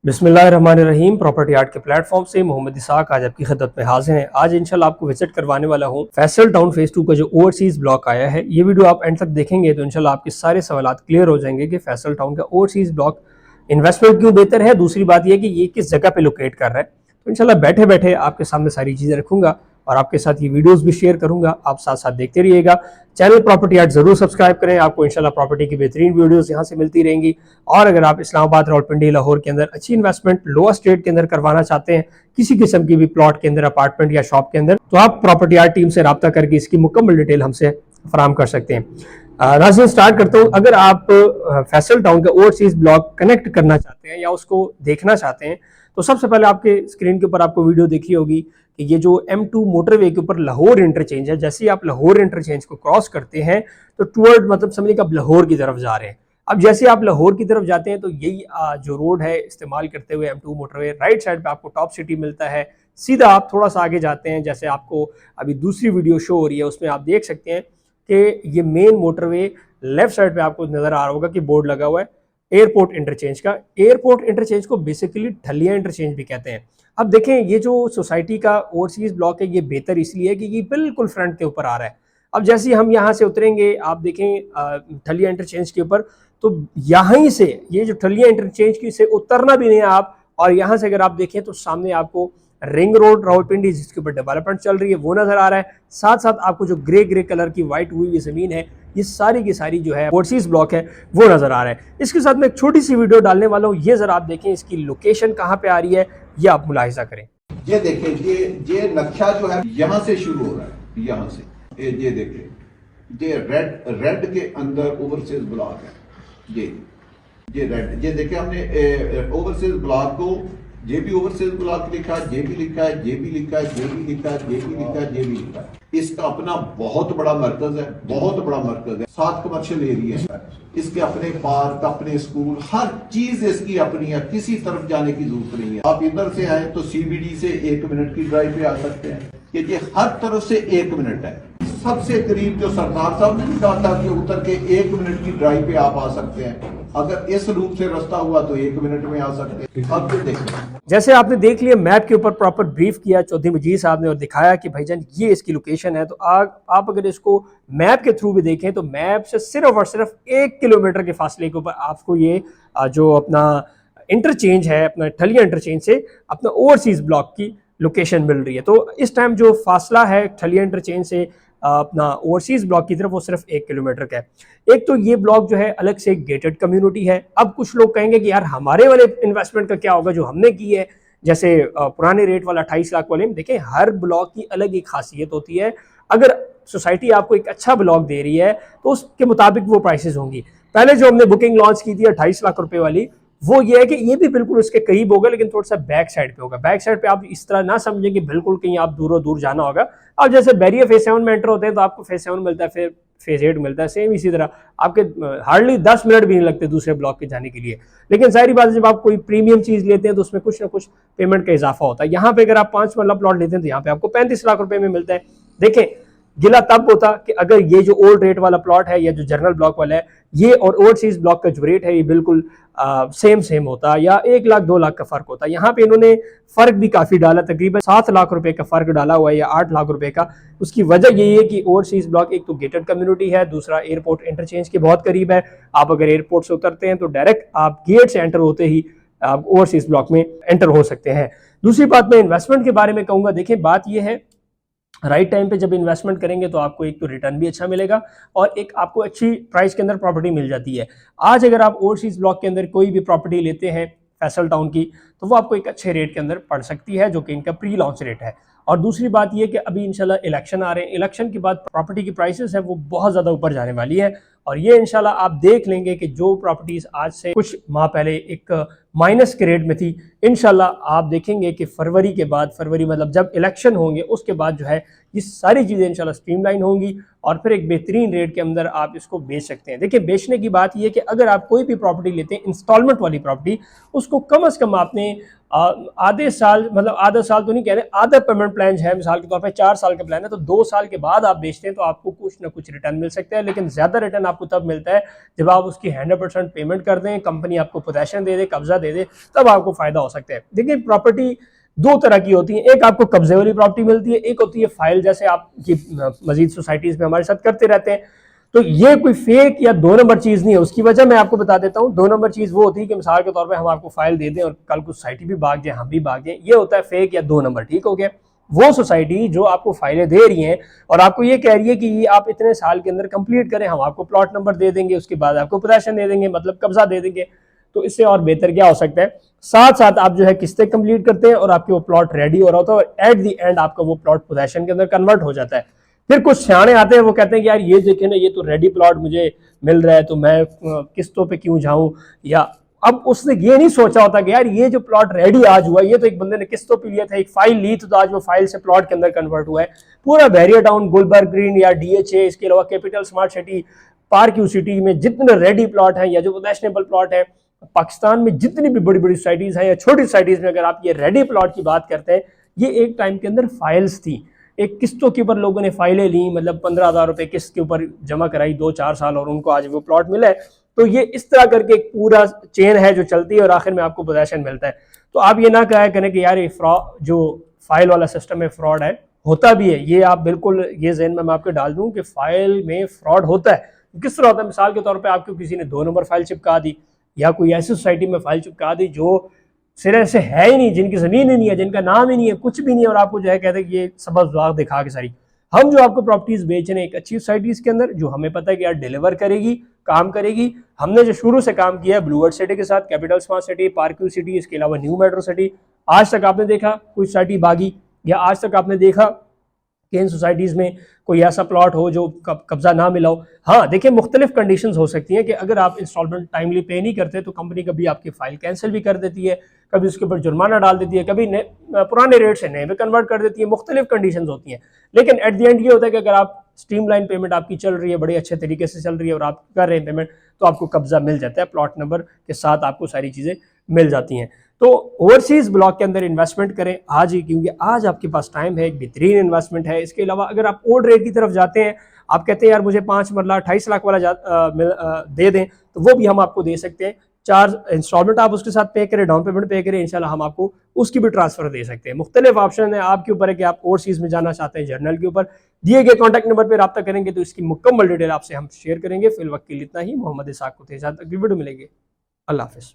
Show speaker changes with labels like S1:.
S1: बिस्मिल्लाहिर्रहमानिर्रहीम। Property art के platform से मोहम्मद इसाक आज आपकी खिदमत में हाजिर हैं। आज इंशाल्लाह आपको विजिट करवाने वाला हूँ फैसल टाउन फेज 2 का जो ओवरसीज ब्लॉक आया है। ये वीडियो आप एंड तक देखेंगे तो इंशाल्लाह आपके सारे सवालात क्लियर हो जाएंगे कि फैसल टाउन का ओवरसीज ब्लॉक इन्वेस्टमेंट क्यों बेहतर है। दूसरी बात यह कि ये किस जगह पे लोकेट कर रहा है। तो इंशाल्लाह बैठे बैठे आपके सामने सारी चीज़ें रखूंगा और आपके साथ ये वीडियोस भी शेयर करूंगा। आप साथ साथ देखते रहिएगा। चैनल प्रॉपर्टी आर्ट जरूर सब्सक्राइब करें। आपको इंशाल्लाह प्रॉपर्टी की बेहतरीन वीडियोस यहाँ से मिलती रहेंगी। और अगर आप इस्लामाबाद, रावलपिंडी, लाहौर के अंदर अच्छी इन्वेस्टमेंट लोएस्ट रेट के अंदर करवाना चाहते हैं, किसी किस्म की भी प्लॉट के अंदर, अपार्टमेंट या शॉप के अंदर, तो आप प्रॉपर्टी आर्ट टीम से रब्ता करके इसकी मुकम्मल डिटेल हमसे फराहम कर सकते हैं। नाज़रीन, स्टार्ट करता हूँ। अगर आप फैसल टाउन का ओवरसीज ब्लॉक कनेक्ट करना चाहते हैं या उसको देखना चाहते हैं तो सबसे पहले आपके स्क्रीन के ऊपर आपको वीडियो देखी होगी कि ये जो M2 मोटरवे के ऊपर लाहौर इंटरचेंज है। जैसे ही आप लाहौर इंटरचेंज को क्रॉस करते हैं तो टूवर्ड मतलब समझिए कि आप लाहौर की तरफ जा रहे हैं। अब जैसे आप लाहौर की तरफ जाते हैं तो यही जो रोड है इस्तेमाल करते हुए M2 मोटरवे, राइट साइड पे आपको टॉप सिटी मिलता है। सीधा आप थोड़ा सा आगे जाते हैं, जैसे आपको अभी दूसरी वीडियो शो हो रही है उसमें आप देख सकते हैं कि ये मेन मोटरवे लेफ्ट साइड पे आपको नजर आ रहा होगा कि बोर्ड लगा हुआ है एयरपोर्ट इंटरचेंज का। एयरपोर्ट इंटरचेंज को बेसिकली ठलिया इंटरचेंज भी कहते हैं। अब देखें, ये जो सोसाइटी का ओवरसीज ब्लॉक है ये बेहतर इसलिए है कि ये बिल्कुल फ्रंट के ऊपर आ रहा है। अब जैसे हम यहाँ से उतरेंगे, आप देखें ठलिया इंटरचेंज के ऊपर, तो यहाँ से ये जो ठलिया इंटरचेंज की से उतरना भी नहीं है आप। और यहाँ से अगर आप देखें तो सामने आपको रिंग रोड रावलपिंडी जिसके ऊपर डेवलपमेंट चल रही है वो नजर आ रहा है। साथ साथ आपको जो ग्रे ग्रे कलर की व्हाइट हुई हुई जमीन है, ये सारी की सारी जो है ओवरसीज ब्लॉक है वो नजर आ रहा है। इसके साथ मैं एक छोटी सी वीडियो डालने वाला हूँ, ये जरा आप देखें इसकी लोकेशन कहाँ पे आ रही है, ये आप मुलाहिजा करें।
S2: ये देखें, ये नक्शा जो है यहाँ से शुरू हो रहा है, यहाँ से ये देखें, ये रेड के अंदर ओवरसीज ब्लॉक है। ये रेड, ये देखें हमने ओवरसीज ब्लॉक को ये भी ओवरसीज ब्लॉक लिखा है, ये भी लिखा है, ये भी लिखा है, ये भी लिखा है, ये भी लिखा है, ये भी लिखा है। इसका अपना बहुत बड़ा मरकज है, बहुत बड़ा मरकज है। 7 कमर्शियल एरिया है, इसके अपने पार्क, अपने स्कूल, हर चीज इसकी अपनी है। किसी तरफ जाने की जरूरत नहीं है। आप इधर से आए तो CBD से 1 मिनट की ड्राइव पे आ सकते हैं कि ये हर तरफ से 1 मिनट है। सबसे करीब जो सरदार साहब ने कहा था कि उतर के 1 मिनट की ड्राइव पे आप आ सकते हैं। अगर इस रूट से रास्ता हुआ तो 1 मिनट में आ सकते हैं। अब देखिए,
S1: जैसे आपने देख लिया, मैप के ऊपर प्रॉपर ब्रीफ किया चौधरी मजीद साहब ने और दिखाया कि भाईजान ये इसकी लोकेशन है। तो आप अगर इसको मैप के थ्रू भी देखें तो मैप से सिर्फ और सिर्फ 1 किलोमीटर के फासले के ऊपर आपको ये जो अपना इंटरचेंज है, अपना ठलिया इंटरचेंज से अपना ओवरसीज ब्लॉक की लोकेशन मिल रही है। तो इस टाइम जो फासला है ठलिया इंटरचेंज से अपना ओवरसीज ब्लॉक की तरफ वो सिर्फ 1 किलोमीटर का है। एक तो ये ब्लॉक जो है अलग से गेटेड कम्युनिटी है। अब कुछ लोग कहेंगे कि यार हमारे वाले इन्वेस्टमेंट का क्या होगा जो हमने की है, जैसे पुराने रेट वाला 28 लाख वाले में। देखें, हर ब्लॉक की अलग एक खासियत होती है। अगर सोसाइटी आपको एक अच्छा ब्लॉक दे रही है तो उसके मुताबिक वो प्राइसेस होंगी। पहले जो हमने बुकिंग लॉन्च की थी 28 लाख रुपए वाली, वो ये है कि ये भी बिल्कुल उसके करीब होगा लेकिन थोड़ा सा बैक साइड पे होगा। बैक साइड पे आप इस तरह ना समझें कि बिल्कुल कहीं आप दूर दूर जाना होगा। अब जैसे बैरियर फेज 7 में एंटर होते हैं तो आपको फेज 7 मिलता है, फिर फेज 8 मिलता है। सेम इसी तरह आपके हार्डली 10 मिनट भी नहीं लगते दूसरे ब्लॉक के जाने के लिए। लेकिन सारी बात, जब आप कोई प्रीमियम चीज लेते हैं तो उसमें कुछ ना कुछ पेमेंट का इजाफा होता है। यहाँ पे अगर आप 5 मरला प्लॉट लेते हैं तो यहाँ पे आपको 35 लाख रुपए में मिलता है। देखें, गिला तब होता कि अगर ये जो ओल्ड रेट वाला प्लॉट है या जो जनरल ब्लॉक वाला है, ये और ओवरसीज ब्लॉक का जो रेट है ये बिल्कुल सेम होता या 1 लाख 2 लाख का फर्क होता। यहाँ पे इन्होंने फर्क भी काफी डाला, तकरीबन 7 लाख रुपए का फर्क डाला हुआ है या 8 लाख रुपए का। उसकी वजह यही है कि ओवरसीज ब्लॉक एक तो गेटेड कम्युनिटी है, दूसरा एयरपोर्ट इंटरचेंज के बहुत करीब है। आप अगर एयरपोर्ट से उतरते हैं तो डायरेक्ट आप गेट से एंटर होते ही आप ओवरसीज ब्लॉक में एंटर हो सकते हैं। दूसरी बात मैं इन्वेस्टमेंट के बारे में कहूंगा। देखें, बात यह है राइट टाइम पे जब इन्वेस्टमेंट करेंगे तो आपको एक तो रिटर्न भी अच्छा मिलेगा और एक आपको अच्छी प्राइस के अंदर प्रॉपर्टी मिल जाती है। आज अगर आप ओवरसीज ब्लॉक के अंदर कोई भी प्रॉपर्टी लेते हैं फैसल टाउन की, तो वो आपको एक अच्छे रेट के अंदर पड़ सकती है जो कि इनका प्री लॉन्च रेट है। और दूसरी बात यह कि अभी इंशाल्लाह इलेक्शन आ रहे हैं, इलेक्शन के बाद प्रॉपर्टी की प्राइसेस है वो बहुत ज़्यादा ऊपर जाने वाली है। और ये इंशाल्लाह आप देख लेंगे कि जो प्रॉपर्टीज आज से कुछ माह पहले एक माइनस के रेट में थी, इंशाल्लाह आप देखेंगे कि फरवरी के बाद, फरवरी मतलब जब इलेक्शन होंगे उसके बाद जो है ये सारी चीज़ें इंशाल्लाह स्ट्रीमलाइन होंगी और फिर एक बेहतरीन रेट के अंदर आप इसको बेच सकते हैं। देखिए, बेचने की बात यह कि अगर आप कोई भी प्रॉपर्टी लेते हैं इंस्टॉलमेंट वाली प्रॉपर्टी, उसको कम से कम आपने आधे साल, मतलब आधा साल तो नहीं कह रहे, आधा पेमेंट प्लान है, मिसाल के तौर पे 4 साल का प्लान है तो 2 साल के बाद आप बेचते हैं तो आपको कुछ ना कुछ रिटर्न मिल सकता है। लेकिन ज्यादा रिटर्न आपको तब मिलता है जब आप उसकी 100% पेमेंट कर दें, कंपनी आपको पोजेशन दे दे, कब्जा दे दे दे, तब आपको फायदा हो सकता है। देखिए प्रॉपर्टी दो तरह की होती है, एक आपको कब्जे वाली प्रॉपर्टी मिलती है, एक होती है फाइल, जैसे आप मजीद सोसाइटीज में हमारे साथ करते रहते हैं। तो ये कोई फेक या दो नंबर चीज नहीं है। उसकी वजह मैं आपको बता देता हूँ। दो नंबर चीज वो होती है कि मिसाल के तौर पे हम आपको फाइल दे दें और कल को सोसाइटी भी भाग जाए, हम भी भाग जाए, ये होता है फेक या दो नंबर। ठीक हो गया। वो सोसाइटी जो आपको फाइलें दे रही हैं और आपको ये कह रही है कि ये आप इतने साल के अंदर कंप्लीट करें, हम आपको प्लॉट नंबर दे देंगे, उसके बाद आपको पोजेशन दे देंगे, मतलब कब्जा दे देंगे, तो इससे और बेहतर क्या हो सकता है। साथ साथ आप जो है किस्तें कंप्लीट करते हैं और आपके वो प्लॉट रेडी हो रहा होता है और एट द एंड आपका वो प्लॉट पोजेशन के अंदर कन्वर्ट हो जाता है। फिर कुछ सियाने आते हैं, वो कहते हैं कि यार ये देखे ना, ये तो रेडी प्लॉट मुझे मिल रहा है, तो मैं किस्तों पे क्यों जाऊं। या अब उसने ये नहीं सोचा होता कि यार ये जो प्लॉट रेडी आज हुआ, ये तो एक बंदे ने किस्तों पे लिया था, एक फाइल ली तो आज वो फाइल से प्लॉट के अंदर कन्वर्ट हुआ है। पूरा बैरियर टाउन, गुलबर्ग ग्रीन या DHA, इसके अलावा capital smart city, park you city में जितने रेडी प्लॉट हैं या जो फैशनेबल प्लॉट है, पाकिस्तान में जितनी भी बड़ी बड़ी सोसाइटीज हैं या छोटी सोसाइटीज में, अगर आप ये रेडी प्लॉट की बात करते हैं, ये एक टाइम के अंदर फाइल्स थी। एक किस्तों के ऊपर लोगों ने फाइलें ली, मतलब 15,000 रुपए किस्त के ऊपर जमा कराई 2-4 साल, और उनको आज वो प्लॉट मिला है। तो ये इस तरह करके एक पूरा चेन है जो चलती है और आखिर में आपको पोजेशन मिलता है। तो आप ये ना कहा करें कि यार ये फ्रॉड, जो फाइल वाला सिस्टम है, फ्रॉड है। होता भी है, ये आप बिल्कुल ये ज़हन में मैं आपको डाल दूं कि फाइल में फ्रॉड होता है। किस तरह होता है, मिसाल के तौर पर आपको किसी ने 2 नंबर फाइल चिपका दी या कोई ऐसी सोसाइटी में फाइल चिपका दी जो सिरे से है ही नहीं, जिनकी जमीन ही नहीं है, जिनका नाम ही नहीं है, कुछ भी नहीं है, और आपको जो है कहते हैं कि ये सबक जवाब दिखा के सारी। हम जो आपको प्रॉपर्टीज बेच रहे हैं एक अच्छी सोसाइटीज के अंदर, जो हमें पता है कि यार डिलीवर करेगी, काम करेगी। हमने जो शुरू से काम किया है ब्लूवर्ड सिटी के साथ, capital smart city, park city, इसके अलावा न्यू मेट्रो सिटी, आज तक आपने देखा कोई सोसाइटी भागी, या आज तक आपने देखा कि इन सोसाइटीज़ में कोई ऐसा प्लॉट हो जो कब्जा ना मिला हो। हाँ देखिए, मुख्तलिफ कंडीशंस हो सकती हैं कि अगर आप इंस्टॉलमेंट टाइमली पे नहीं करते तो कंपनी कभी आपकी फाइल कैंसिल भी कर देती है, कभी उसके ऊपर जुर्माना डाल देती है, कभी पुराने रेट से नए में कन्वर्ट कर देती है। मुख्तलिफ कंडीशंस होती हैं, लेकिन एट द एंड ये होता है कि अगर आप स्ट्रीमलाइन पेमेंट आपकी चल रही है, बड़े अच्छे तरीके से चल रही है और आप कर रहे हैं पेमेंट, तो आपको कब्जा मिल जाता है, प्लॉट नंबर के साथ आपको सारी चीज़ें मिल जाती हैं। तो ओवरसीज ब्लॉक के अंदर इन्वेस्टमेंट करें आज ही, क्योंकि आज आपके पास टाइम है, एक बेहतरीन इन्वेस्टमेंट है। इसके अलावा अगर आप ओल्ड रेट की तरफ जाते हैं, आप कहते हैं यार मुझे 5 मरला 28 लाख वाला दे दें, तो वो भी हम आपको दे सकते हैं। 4 इंस्टॉलमेंट आप उसके साथ पे करें, डाउन पेमेंट पे करें, इंशाल्लाह हम आपको उसकी भी ट्रांसफर दे सकते हैं। मुख्तलिफ ऑप्शन है, आपके ऊपर है कि आप ओवरसीज में जाना चाहते हैं जर्नल के ऊपर। दिए गए कॉन्टैक्ट नंबर पर रब्ता करेंगे तो इसकी मुकम्मल डिटेल आपसे हम शेयर करेंगे। फिल वक्त के लिए इतना ही। मोहम्मद इसाक को तेजाब तक वीडियो मिलेंगे। अल्लाह हाफिज़।